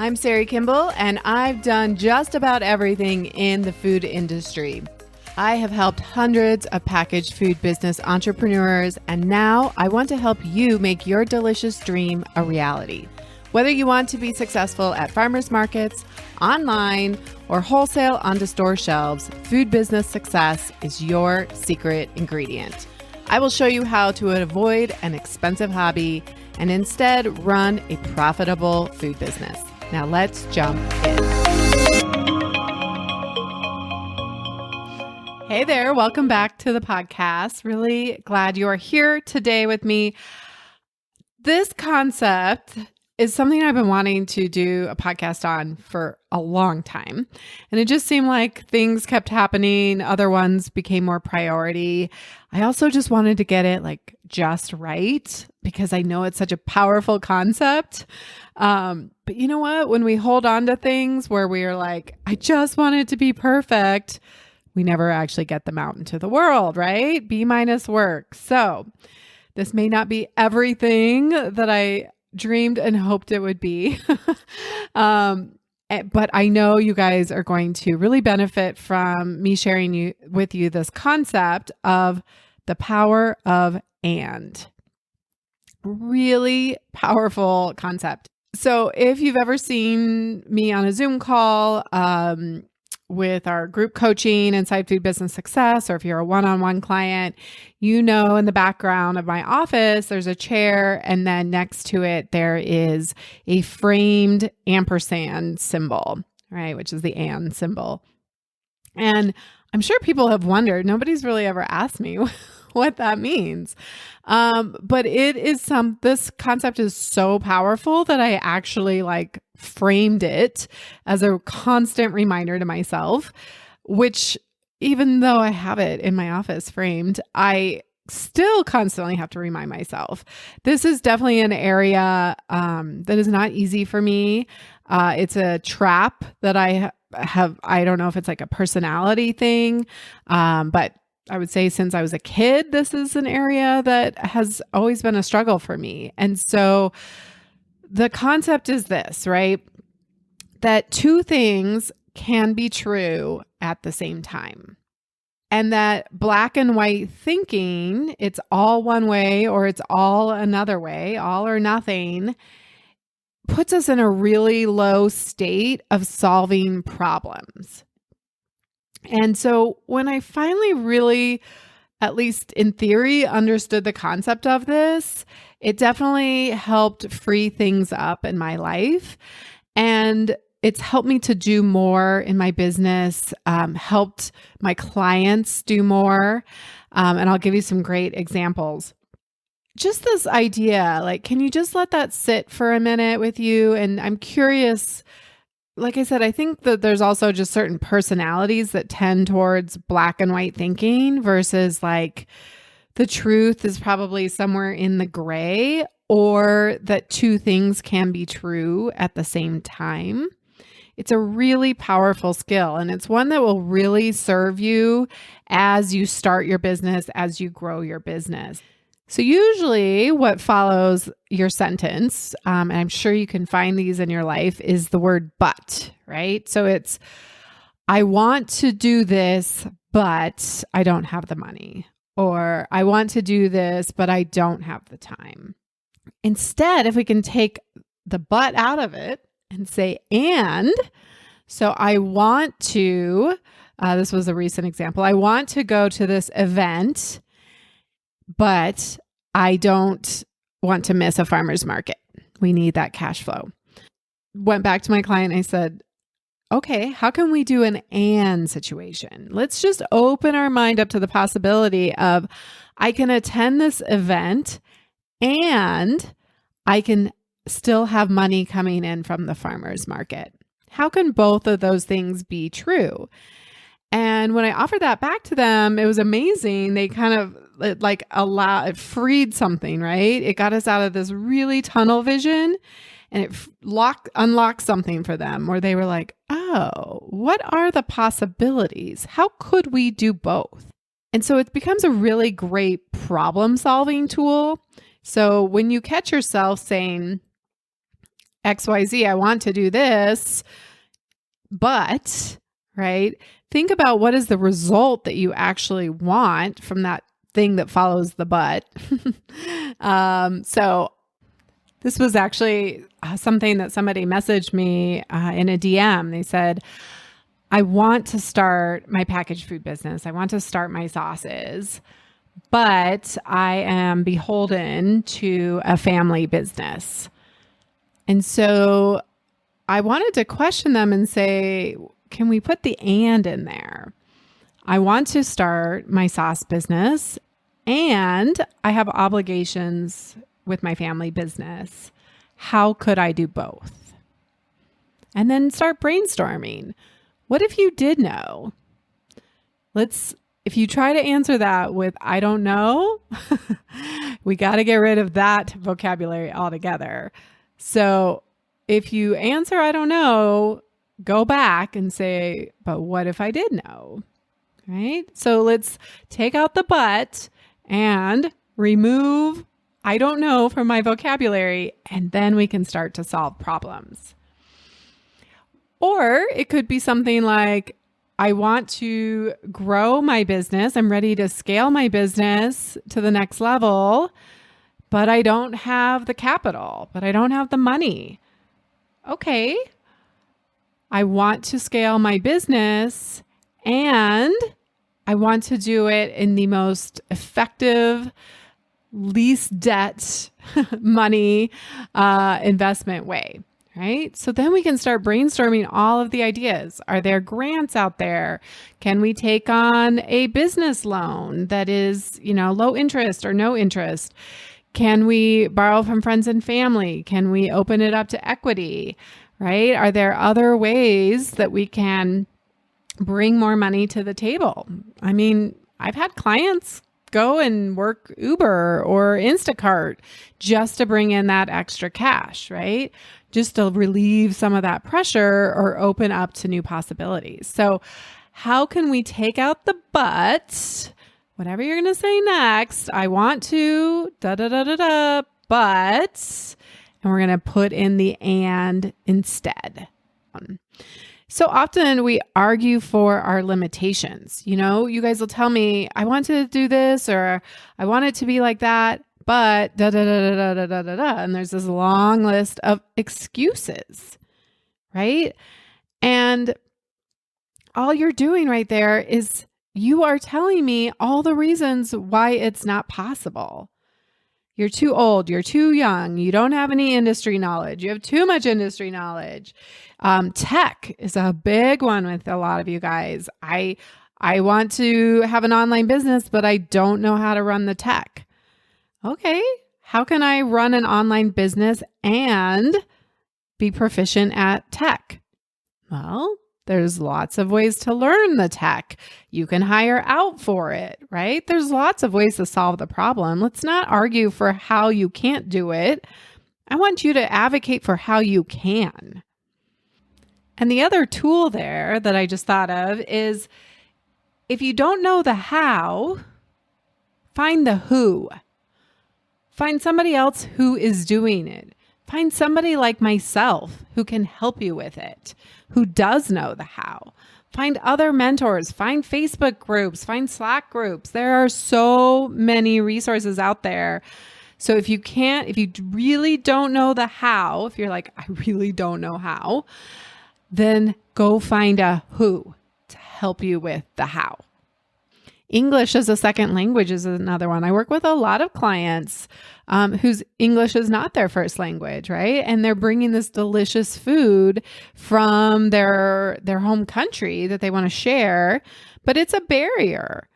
I'm Sari Kimbell, and I've done just about everything in the food industry. I have helped hundreds of packaged food business entrepreneurs, and now I want to help you make your delicious dream a reality. Whether you want to be successful at farmers markets, online, or wholesale onto store shelves, food business success is your secret ingredient. I will show you how to avoid an expensive hobby and instead run a profitable food business. Now let's jump in. Hey there, welcome back to the podcast. Really glad you are here today with me. This concept is something I've been wanting to do a podcast on for a long time. And it just seemed like things kept happening. Other ones became more priority. I also just wanted to get it just right because I know it's such a powerful concept. But you know what? When we hold on to things where we're like, I just want it to be perfect, we never actually get them out into the world, right? B- work. So this may not be everything that I dreamed and hoped it would be. But I know you guys are going to really benefit from me sharing with you this concept of the power of and. Really powerful concept. So if you've ever seen me on a Zoom call with our group coaching inside Food Business Success, or if you're a one-on-one client, you know in the background of my office, there's a chair, and then next to it, there is a framed ampersand symbol, right? Which is the and symbol. And I'm sure people have wondered, nobody's really ever asked me what that means. But this concept is so powerful that I actually framed it as a constant reminder to myself, which even though I have it in my office framed, I still constantly have to remind myself. This is definitely an area that is not easy for me. It's a trap that I have. I don't know if it's a personality thing, but I would say since I was a kid, this is an area that has always been a struggle for me. And so the concept is this, right? That two things can be true at the same time. And that black and white thinking, it's all one way or it's all another way, all or nothing, puts us in a really low state of solving problems. And so when I finally really, at least in theory, understood the concept of this, it definitely helped free things up in my life. And it's helped me to do more in my business, helped my clients do more. And I'll give you some great examples. Just this idea, can you just let that sit for a minute with you? And I'm curious. Like I said, I think that there's also just certain personalities that tend towards black and white thinking versus the truth is probably somewhere in the gray, or that two things can be true at the same time. It's a really powerful skill, and it's one that will really serve you as you start your business, as you grow your business. So usually what follows your sentence, and I'm sure you can find these in your life, is the word but, right? So it's, I want to do this, but I don't have the money. Or I want to do this, but I don't have the time. Instead, if we can take the but out of it and say, and, so I want to, this was a recent example, I want to go to this event, but I don't want to miss a farmer's market. We need that cash flow. Went back to my client and I said, okay, how can we do an and situation? Let's just open our mind up to the possibility of I can attend this event and I can still have money coming in from the farmer's market. How can both of those things be true? And when I offered that back to them, it was amazing. They kind of it freed something, right? It got us out of this really tunnel vision, and it unlocked something for them where they were like, oh, what are the possibilities? How could we do both? And so it becomes a really great problem solving tool. So when you catch yourself saying, XYZ. I want to do this, but, right? Think about what is the result that you actually want from that thing that follows the but. So this was actually something that somebody messaged me in a DM. They said, I want to start my packaged food business. I want to start my sauces, but I am beholden to a family business. And so I wanted to question them and say, can we put the and in there? I want to start my sauce business and I have obligations with my family business. How could I do both? And then start brainstorming. What if you did know? If you try to answer that with, I don't know, we got to get rid of that vocabulary altogether. So if you answer, I don't know, go back and say, but what if I did know? Right? So let's take out the but and remove I don't know from my vocabulary, and then we can start to solve problems. Or it could be something like, I want to grow my business. I'm ready to scale my business to the next level, but I don't have the capital, but I don't have the money. Okay. I want to scale my business and I want to do it in the most effective, least debt money investment way. Right? So then we can start brainstorming all of the ideas. Are there grants out there? Can we take on a business loan that is, low interest or no interest? Can we borrow from friends and family? Can we open it up to equity? Right? Are there other ways that we can bring more money to the table? I mean, I've had clients go and work Uber or Instacart just to bring in that extra cash, right? Just to relieve some of that pressure or open up to new possibilities. So how can we take out the but, whatever you're going to say next, I want to, but, and we're going to put in the and instead. So often we argue for our limitations. You guys will tell me, I want to do this, or I want it to be like that, but da da da da da da da da. And there's this long list of excuses, right? And all you're doing right there is you are telling me all the reasons why it's not possible. You're too old. You're too young. You don't have any industry knowledge. You have too much industry knowledge. Tech is a big one with a lot of you guys. I want to have an online business, but I don't know how to run the tech. Okay, how can I run an online business and be proficient at tech? Well, there's lots of ways to learn the tech. You can hire out for it, right? There's lots of ways to solve the problem. Let's not argue for how you can't do it. I want you to advocate for how you can. And the other tool there that I just thought of is if you don't know the how, find the who. Find somebody else who is doing it. Find somebody like myself who can help you with it, who does know the how. Find other mentors, find Facebook groups, find Slack groups. There are so many resources out there. So if you really don't know the how, if you're like, I really don't know how, then go find a who to help you with the how. English as a second language is another one. I work with a lot of clients whose English is not their first language, right? And they're bringing this delicious food from their home country that they want to share, but it's a barrier.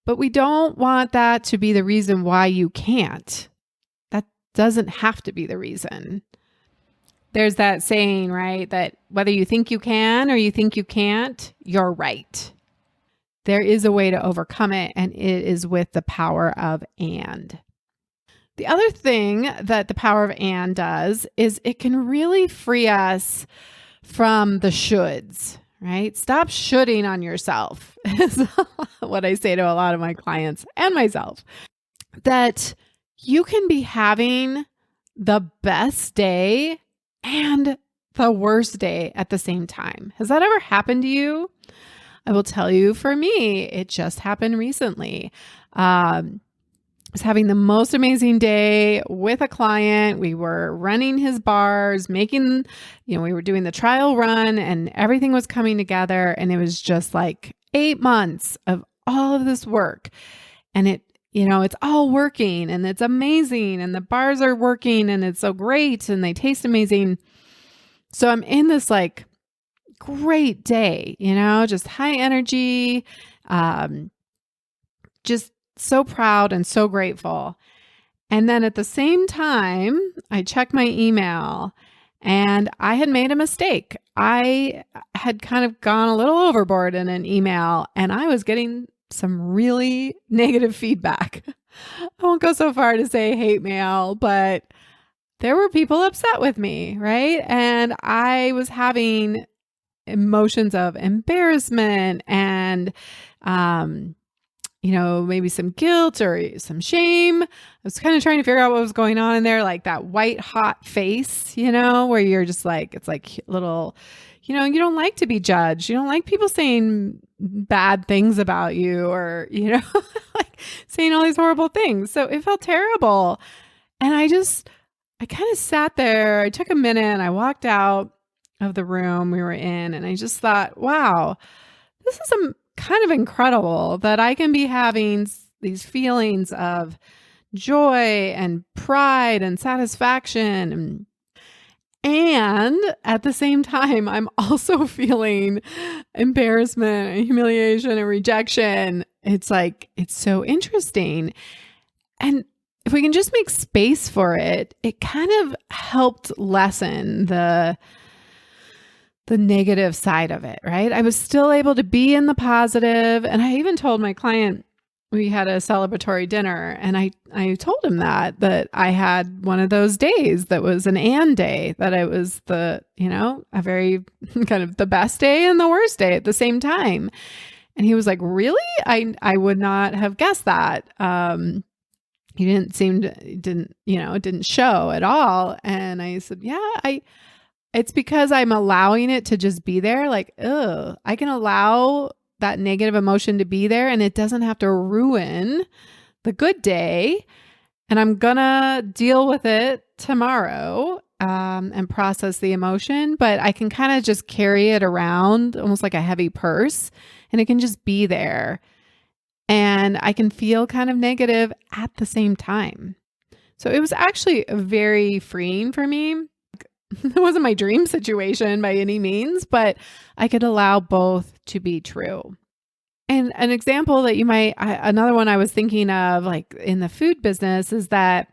But we don't want that to be the reason why you can't. That doesn't have to be the reason. There's that saying, right? That whether you think you can or you think you can't, you're right. There is a way to overcome it, and it is with the power of and. The other thing that the power of and does is it can really free us from the shoulds, right? Stop shoulding on yourself is what I say to a lot of my clients and myself. That you can be having the best day and the worst day at the same time. Has that ever happened to you? I will tell you, for me, it just happened recently. I was having the most amazing day with a client. We were running his bars, we were doing the trial run, and everything was coming together. And it was just like 8 months of all of this work. And it's all working and it's amazing. And the bars are working and it's so great and they taste amazing. So I'm in this like great day, just high energy, just so proud and so grateful. And then at the same time, I checked my email and I had made a mistake. I had kind of gone a little overboard in an email and I was getting some really negative feedback. I won't go so far to say hate mail, but there were people upset with me, right? And I was having emotions of embarrassment and, maybe some guilt or some shame. I was kind of trying to figure out what was going on in there, like that white hot face, where you're just like, it's like little, you don't like to be judged. You don't like people saying bad things about you or, like saying all these horrible things. So it felt terrible. And I kind of sat there. I took a minute and I walked out of the room we were in. And I just thought, wow, this is kind of incredible that I can be having these feelings of joy and pride and satisfaction. And at the same time, I'm also feeling embarrassment and humiliation and rejection. It's like, it's so interesting. And if we can just make space for it, it kind of helped lessen the negative side of it, right? I was still able to be in the positive. And I even told my client, we had a celebratory dinner and I told him that I had one of those days that was an and day, that it was a very kind of the best day and the worst day at the same time. And he was like, really? I would not have guessed that. He it didn't show at all. And I said, yeah, it's because I'm allowing it to just be there. Like, I can allow that negative emotion to be there and it doesn't have to ruin the good day. And I'm gonna deal with it tomorrow and process the emotion, but I can kind of just carry it around almost like a heavy purse and it can just be there. And I can feel kind of negative at the same time. So it was actually very freeing for me. It wasn't my dream situation by any means, but I could allow both to be true. And an example that another one I was thinking of, like in the food business, is that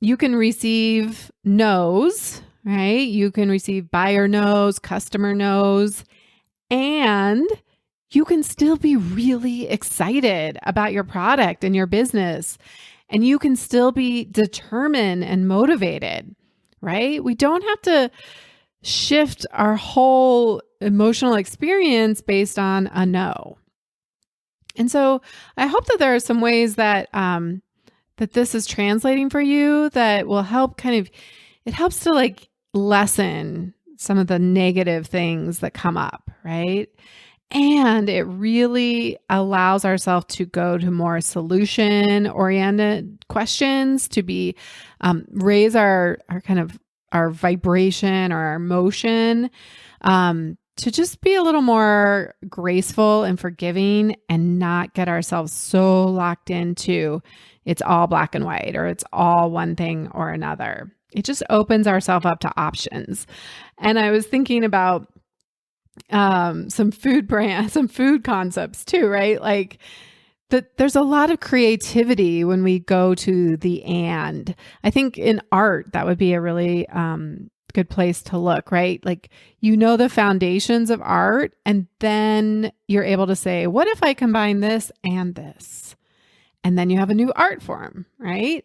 you can receive no's, right? You can receive buyer no's, customer no's, and you can still be really excited about your product and your business. And you can still be determined and motivated. Right? We don't have to shift our whole emotional experience based on a no. And so I hope that there are some ways that that this is translating for you that will help it helps to like lessen some of the negative things that come up, right? And it really allows ourselves to go to more solution-oriented questions, to be raise our kind of our vibration or our emotion, to just be a little more graceful and forgiving, and not get ourselves so locked into it's all black and white or it's all one thing or another. It just opens ourselves up to options. And I was thinking about some food concepts too, right? Like there's a lot of creativity when we go to the and. I think in art, that would be a really good place to look, right? Like, the foundations of art, and then you're able to say, what if I combine this and this? And then you have a new art form, right?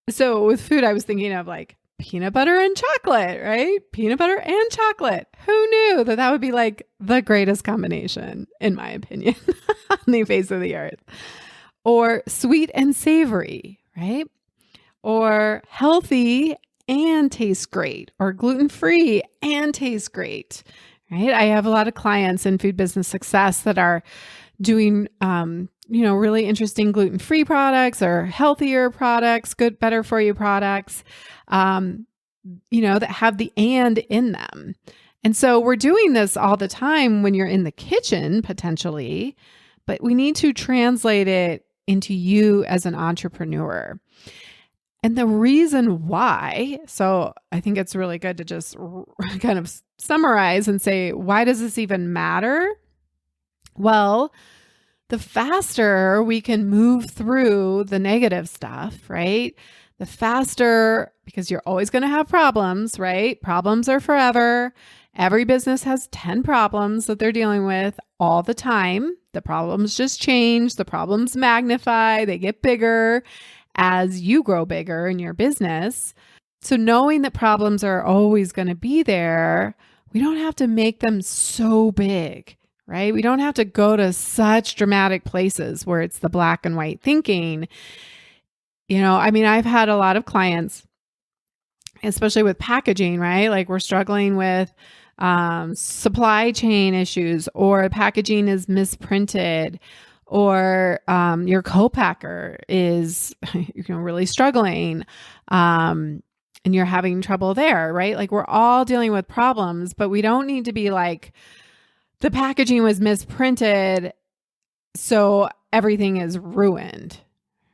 So with food, I was thinking of like peanut butter and chocolate, right? Peanut butter and chocolate. Who knew that would be like the greatest combination, in my opinion, on the face of the earth? Or sweet and savory, right? Or healthy and tastes great, or gluten-free and tastes great, right? I have a lot of clients in food business success that are doing, really interesting gluten-free products or healthier products, good, better for you products, that have the and in them. And so we're doing this all the time when you're in the kitchen, potentially, but we need to translate it into you as an entrepreneur. And the reason why, so I think it's really good to just kind of summarize and say, why does this even matter? Well, the faster we can move through the negative stuff, right? The faster, because you're always going to have problems, right? Problems are forever. Every business has 10 problems that they're dealing with all the time. The problems just change. The problems magnify. They get bigger as you grow bigger in your business. So knowing that problems are always going to be there, we don't have to make them so big, right? We don't have to go to such dramatic places where it's the black and white thinking. I've had a lot of clients, especially with packaging, right? Like we're struggling with supply chain issues, or packaging is misprinted, or your co-packer is really struggling, and you're having trouble there, right? Like we're all dealing with problems, but we don't need to be like, the packaging was misprinted, so everything is ruined,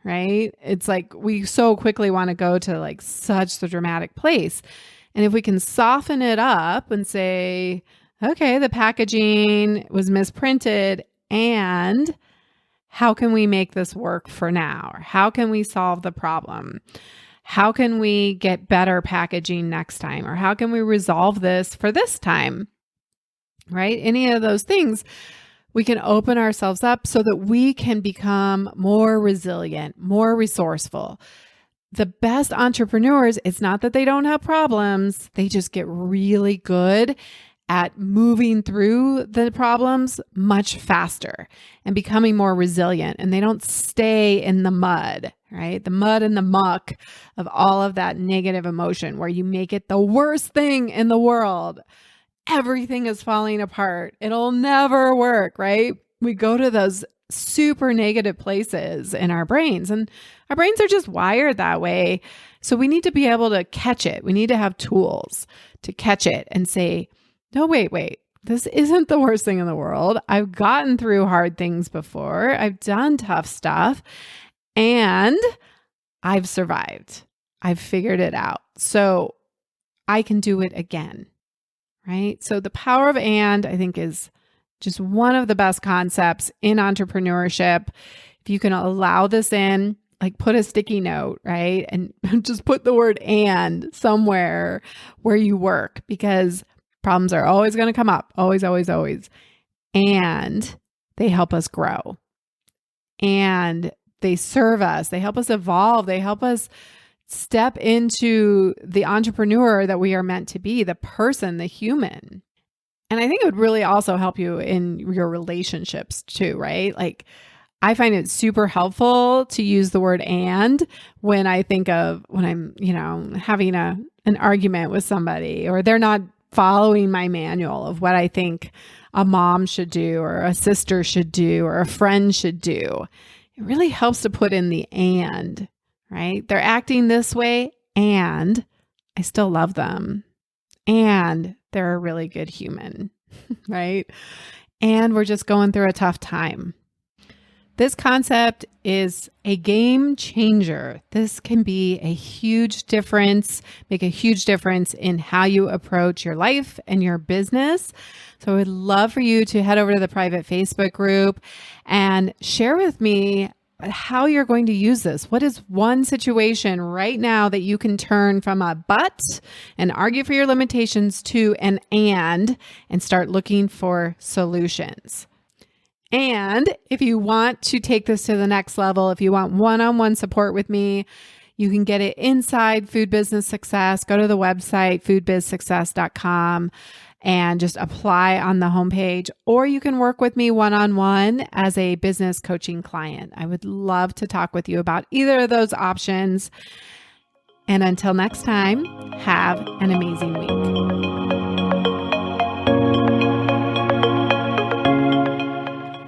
right? It's like we so quickly want to go to like such the dramatic place. And if we can soften it up and say, okay, the packaging was misprinted, and how can we make this work for now? Or how can we solve the problem? How can we get better packaging next time? Or how can we resolve this for this time? Right? Any of those things, we can open ourselves up so that we can become more resilient, more resourceful. The best entrepreneurs, it's not that they don't have problems. They just get really good at moving through the problems much faster and becoming more resilient. And they don't stay in the mud, right? The mud and the muck of all of that negative emotion where you make it the worst thing in the world. Everything is falling apart. It'll never work, right? We go to those super negative places in our brains, and our brains are just wired that way. So we need to be able to catch it. We need to have tools to catch it and say, no, wait, this isn't the worst thing in the world. I've gotten through hard things before. I've done tough stuff, and I've survived. I've figured it out. So I can do it again. Right? So the power of and, I think, is just one of the best concepts in entrepreneurship. If you can allow this in, like put a sticky note, right? And just put the word and somewhere where you work, because problems are always going to come up. Always, always, always. And they help us grow. And they serve us. They help us evolve. They help us step into the entrepreneur that we are meant to be, the person, the human. And I think it would really also help you in your relationships too, right? Like I find it super helpful to use the word and when I think of when I'm, having an argument with somebody, or they're not following my manual of what I think a mom should do, or a sister should do, or a friend should do. It really helps to put in the and. Right? They're acting this way, and I still love them, and they're a really good human, right? And we're just going through a tough time. This concept is a game changer. This can be a huge difference, make a huge difference in how you approach your life and your business. So I would love for you to head over to the private Facebook group and share with me how you're going to use this. What is one situation right now that you can turn from a but and argue for your limitations to an and start looking for solutions? And if you want to take this to the next level, if you want one-on-one support with me, you can get it inside Food Business Success. Go to the website, foodbizsuccess.com, and just apply on the homepage, or you can work with me one-on-one as a business coaching client. I would love to talk with you about either of those options. And until next time, have an amazing week.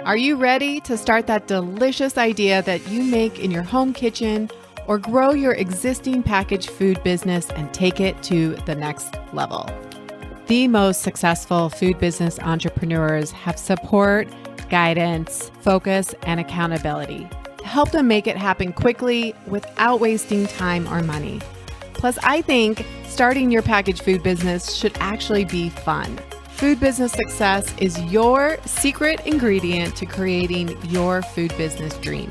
Are you ready to start that delicious idea that you make in your home kitchen or grow your existing packaged food business and take it to the next level? The most successful food business entrepreneurs have support, guidance, focus, and accountability to help them make it happen quickly without wasting time or money. Plus, I think starting your packaged food business should actually be fun. Food business success is your secret ingredient to creating your food business dream.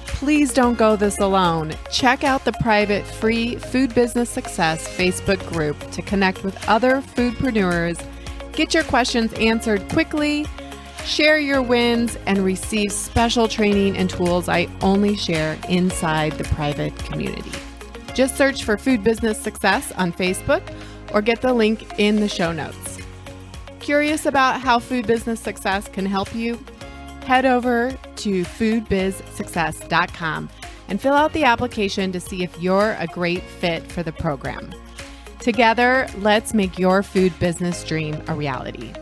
Please don't go this alone. Check out the private free Food Business Success Facebook group to connect with other foodpreneurs, get your questions answered quickly, share your wins, and receive special training and tools I only share inside the private community. Just search for Food Business Success on Facebook or get the link in the show notes. Curious about how Food Business Success can help you? Head over to foodbizsuccess.com and fill out the application to see if you're a great fit for the program. Together, let's make your food business dream a reality.